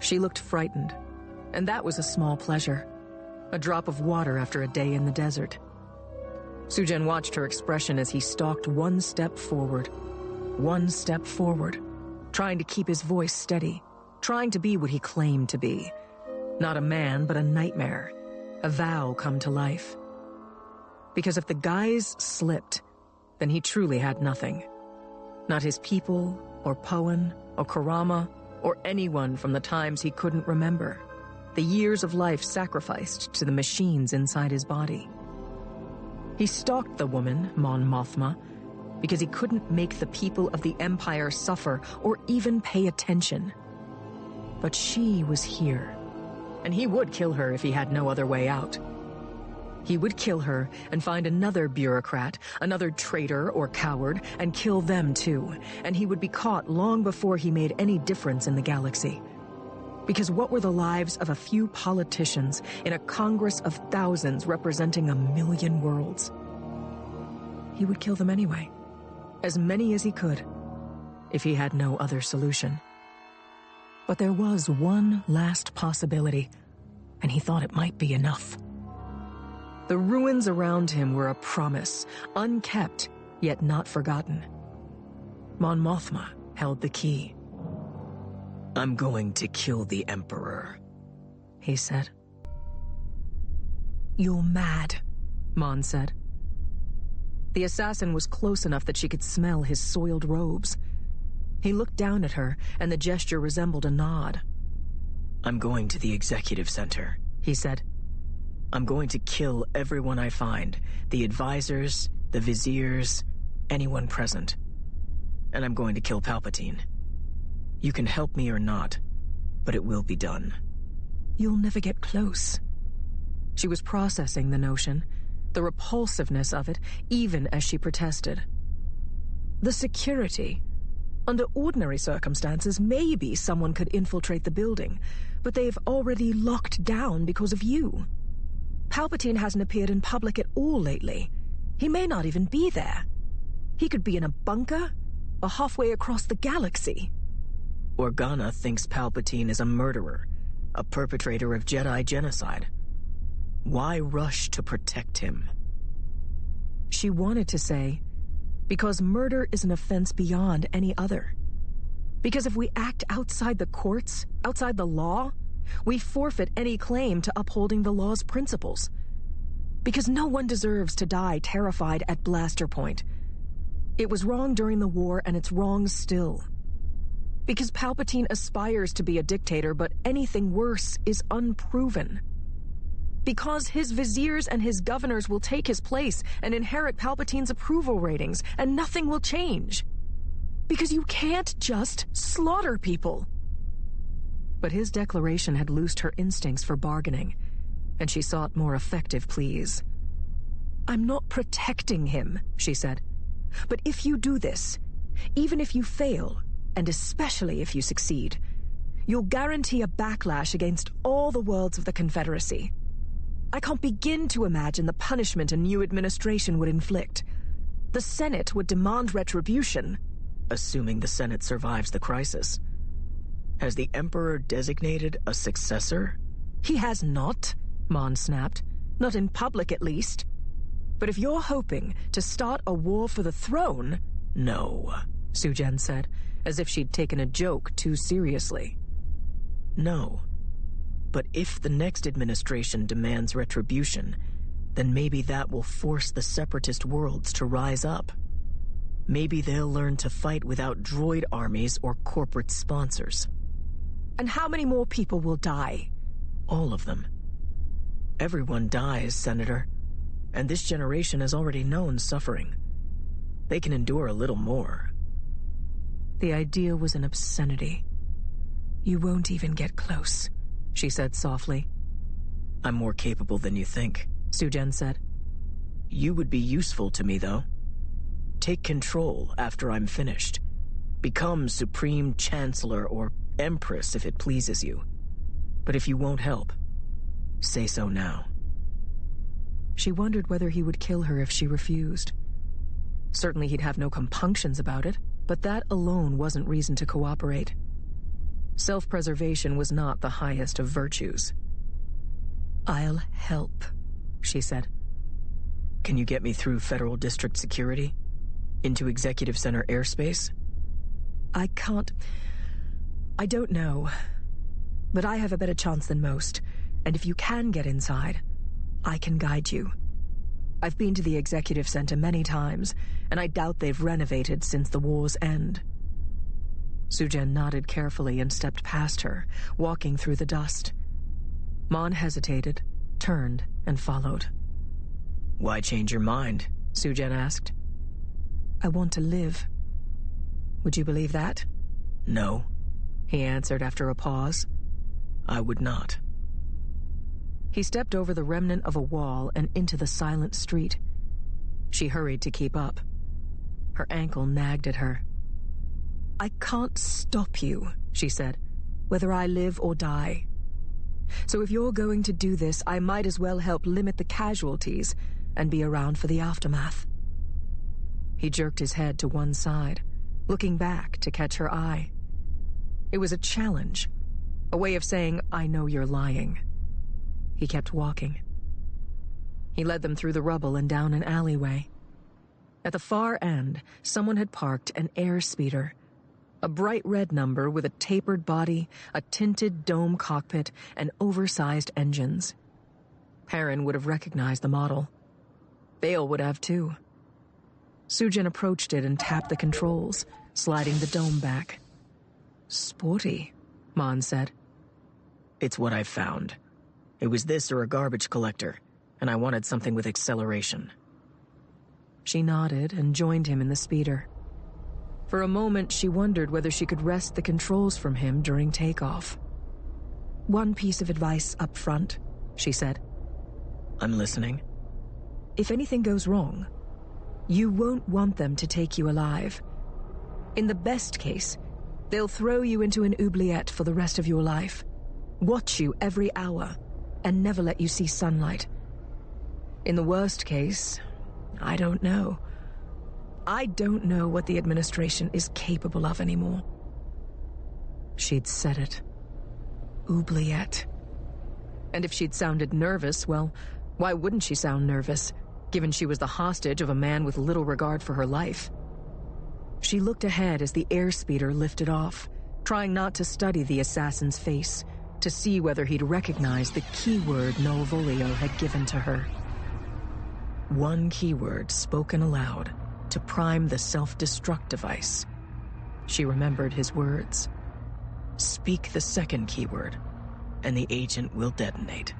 She looked frightened, and that was a small pleasure. A drop of water after a day in the desert. Soujen watched her expression as he stalked one step forward, trying to keep his voice steady, trying to be what he claimed to be. Not a man, but a nightmare, a vow come to life. Because if the guise slipped, then he truly had nothing. Not his people, or Poen, or Karama, or anyone from the times he couldn't remember. The years of life sacrificed to the machines inside his body. He stalked the woman, Mothma, because he couldn't make the people of the Empire suffer or even pay attention. But she was here, and he would kill her if he had no other way out. He would kill her and find another bureaucrat, another traitor or coward, and kill them too, and he would be caught long before he made any difference in the galaxy. Because what were the lives of a few politicians in a Congress of thousands representing 1,000,000 worlds? He would kill them anyway, as many as he could, if he had no other solution. But there was one last possibility, and he thought it might be enough. The ruins around him were a promise, unkept, yet not forgotten. Mothma held the key. "I'm going to kill the Emperor," he said. "You're mad," Mon said. The assassin was close enough that she could smell his soiled robes. He looked down at her, and the gesture resembled a nod. "I'm going to the executive center," he said. "I'm going to kill everyone I find, the advisors, the viziers, anyone present. And I'm going to kill Palpatine. You can help me or not, but it will be done." "You'll never get close." She was processing the notion, the repulsiveness of it, even as she protested. The security. Under ordinary circumstances, maybe someone could infiltrate the building, but they've already locked down because of you. Palpatine hasn't appeared in public at all lately. He may not even be there. He could be in a bunker or halfway across the galaxy. Organa thinks Palpatine is a murderer, a perpetrator of Jedi genocide. Why rush to protect him? She wanted to say, because murder is an offense beyond any other. Because if we act outside the courts, outside the law, we forfeit any claim to upholding the law's principles. Because no one deserves to die terrified at blaster point. It was wrong during the war, and it's wrong still. Because Palpatine aspires to be a dictator, but anything worse is unproven. Because his viziers and his governors will take his place and inherit Palpatine's approval ratings, and nothing will change. Because you can't just slaughter people. But his declaration had loosed her instincts for bargaining, and she sought more effective pleas. "I'm not protecting him," she said. "But if you do this, even if you fail, and especially if you succeed, you'll guarantee a backlash against all the worlds of the Confederacy. I can't begin to imagine the punishment a new administration would inflict. The Senate would demand retribution." Assuming the Senate survives the crisis. Has the Emperor designated a successor? "He has not," Mon snapped. "Not in public, at least. But if you're hoping to start a war for the throne—" "No," Soujen said, as if she'd taken a joke too seriously. "No. But if the next administration demands retribution, then maybe that will force the separatist worlds to rise up. Maybe they'll learn to fight without droid armies or corporate sponsors." "And how many more people will die?" "All of them. Everyone dies, Senator. And this generation has already known suffering. They can endure a little more." The idea was an obscenity. "You won't even get close," she said softly. "I'm more capable than you think," Soujen said. "You would be useful to me, though. Take control after I'm finished. Become Supreme Chancellor or Empress if it pleases you. But if you won't help, say so now." She wondered whether he would kill her if she refused. Certainly he'd have no compunctions about it, but that alone wasn't reason to cooperate. Self-preservation was not the highest of virtues. "I'll help," she said. "Can you get me through Federal District Security? Into Executive Center airspace?" "I can't. I don't know. But I have a better chance than most, and if you can get inside, I can guide you. I've been to the Executive Center many times, and I doubt they've renovated since the war's end." Soujen nodded carefully and stepped past her, walking through the dust. Mon hesitated, turned, and followed. "Why change your mind?" Soujen asked. "I want to live. Would you believe that?" "No," he answered after a pause. "I would not." He stepped over the remnant of a wall and into the silent street. She hurried to keep up. Her ankle nagged at her. "I can't stop you," she said, "whether I live or die. So if you're going to do this, I might as well help limit the casualties and be around for the aftermath." He jerked his head to one side, looking back to catch her eye. It was a challenge, a way of saying, "I know you're lying." He kept walking. He led them through the rubble and down an alleyway. At the far end, someone had parked an airspeeder, a bright red number with a tapered body, a tinted dome cockpit, and oversized engines. Perrin would have recognized the model. Vale would have too. Soujen approached it and tapped the controls, sliding the dome back. "Sporty," Mon said. "It's what I found. It was this or a garbage collector, and I wanted something with acceleration." She nodded and joined him in the speeder. For a moment, she wondered whether she could wrest the controls from him during takeoff. "One piece of advice up front," she said. "I'm listening." "If anything goes wrong, you won't want them to take you alive. In the best case, they'll throw you into an oubliette for the rest of your life, watch you every hour, and never let you see sunlight. In the worst case, I don't know. I don't know what the administration is capable of anymore." She'd said it. Oubliette. And if she'd sounded nervous, well, why wouldn't she sound nervous, given she was the hostage of a man with little regard for her life? She looked ahead as the airspeeder lifted off, trying not to study the assassin's face, to see whether he'd recognize the keyword Malvolio had given to her. One keyword spoken aloud to prime the self-destruct device. She remembered his words. Speak the second keyword, and the agent will detonate.